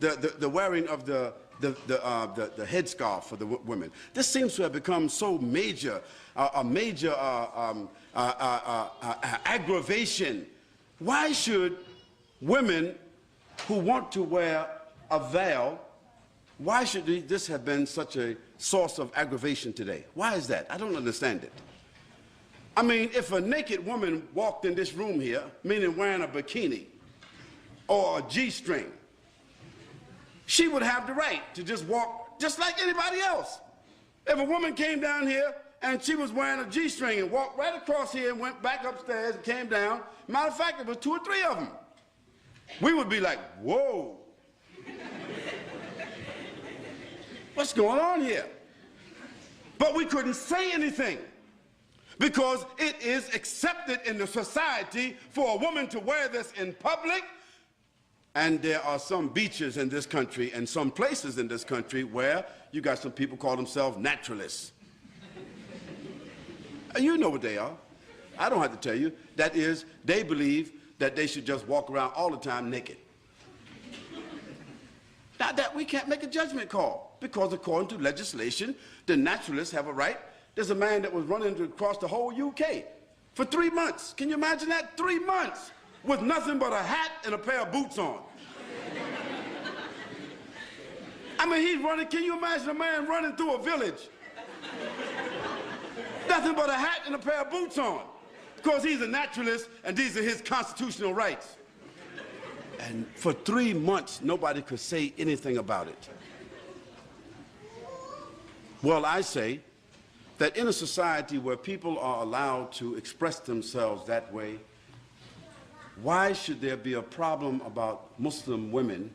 the wearing of the headscarf for the women. This seems to have become so major, a major aggravation. Why should women who want to wear a veil, why should this have been such a source of aggravation today? Why is that? I don't understand it. I mean, if a naked woman walked in this room here, meaning wearing a bikini or a G-string, she would have the right to just walk just like anybody else. If a woman came down here and she was wearing a G-string and walked right across here and went back upstairs and came down, matter of fact, there was 2 or 3 of them, we would be like, whoa. What's going on here? But we couldn't say anything because it is accepted in the society for a woman to wear this in public. And there are some beaches in this country and some places in this country where you got some people call themselves naturalists. You know what they are. I don't have to tell you. That is, they believe that they should just walk around all the time naked. Now that we can't make a judgment call because according to legislation, the naturalists have a right. There's a man that was running across the whole UK for 3 months. Can you imagine that? 3 months with nothing but a hat and a pair of boots on. I mean, he's running. Can you imagine a man running through a village? Nothing but a hat and a pair of boots on. Because he's a naturalist and these are his constitutional rights. And for 3 months, nobody could say anything about it. Well, I say that in a society where people are allowed to express themselves that way, why should there be a problem about Muslim women,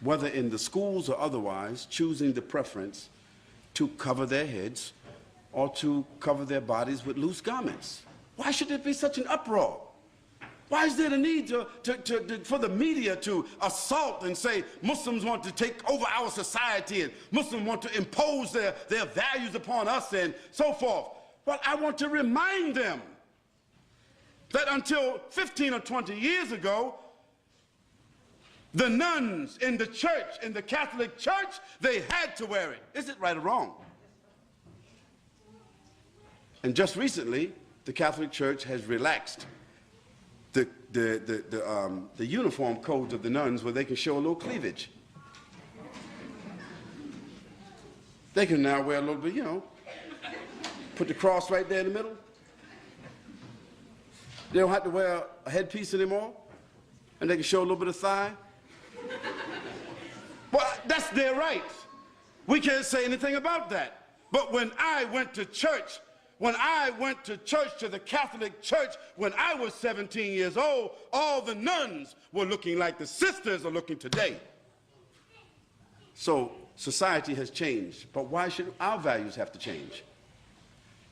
whether in the schools or otherwise, choosing the preference to cover their heads or to cover their bodies with loose garments? Why should there be such an uproar? Why is there the need for the media to assault and say Muslims want to take over our society and Muslims want to impose their values upon us and so forth? Well, I want to remind them that until 15 or 20 years ago, the nuns in the church, in the Catholic Church, they had to wear it. Is it right or wrong? And just recently, the Catholic Church has relaxed the uniform codes of the nuns where they can show a little cleavage. They can now wear a little bit, you know, put the cross right there in the middle. They don't have to wear a headpiece anymore, and they can show a little bit of thigh. Well, that's their right. We can't say anything about that. But when I went to church, to the Catholic Church, when I was 17 years old, all the nuns were looking like the sisters are looking today. So society has changed, but why should our values have to change?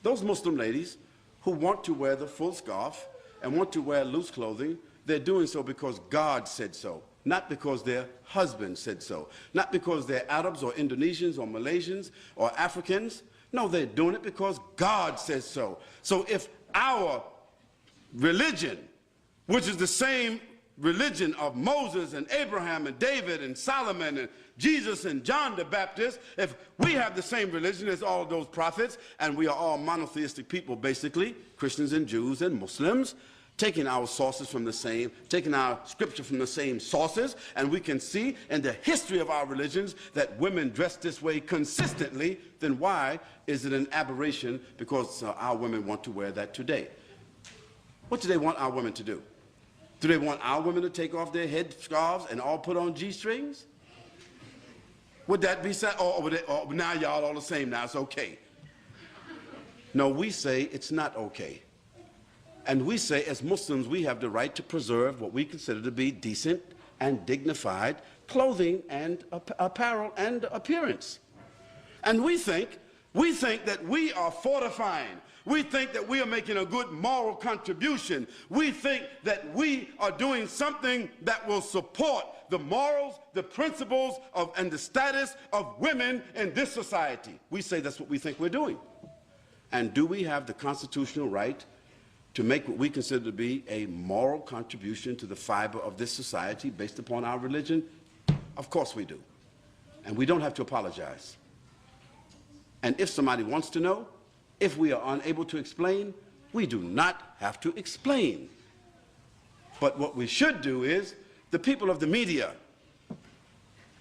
Those Muslim ladies who want to wear the full scarf and want to wear loose clothing, they're doing so because God said so, not because their husband said so, not because they're Arabs or Indonesians or Malaysians or Africans. No, they're doing it because God says so. So if our religion, which is the same religion of Moses and Abraham and David and Solomon and Jesus and John the Baptist, if we have the same religion as all of those prophets, and we are all monotheistic people basically, Christians and Jews and Muslims, taking our sources from the same, taking our scripture from the same sources, and we can see in the history of our religions that women dress this way consistently, then why is it an aberration because our women want to wear that today? What do they want our women to do? Do they want our women to take off their head scarves and all put on G-strings? Would that be sad? Or now y'all all the same, now it's okay. No, we say it's not okay. And we say, as Muslims, we have the right to preserve what we consider to be decent and dignified clothing and apparel and appearance. And we think that we are fortifying. We think that we are making a good moral contribution. We think that we are doing something that will support the morals, the principles and the status of women in this society. We say that's what we think we're doing. And do we have the constitutional right to make what we consider to be a moral contribution to the fiber of this society based upon our religion? Of course we do. And we don't have to apologize. And if somebody wants to know, if we are unable to explain, we do not have to explain. But what we should do is, the people of the media,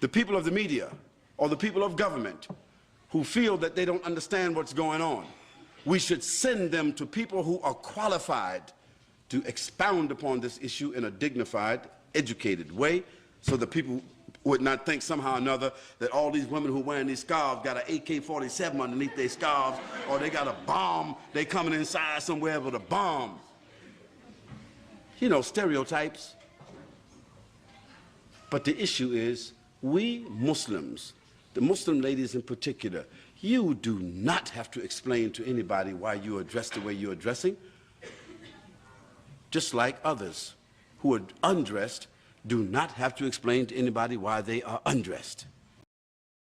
or the people of government who feel that they don't understand what's going on, we should send them to people who are qualified to expound upon this issue in a dignified, educated way, so that people would not think somehow or another that all these women who are wearing these scarves got an AK-47 underneath their scarves, or they got a bomb, they coming inside somewhere with a bomb. You know, stereotypes. But the issue is, we Muslims, the Muslim ladies in particular, you do not have to explain to anybody why you are dressed the way you are dressing. Just like others who are undressed do not have to explain to anybody why they are undressed.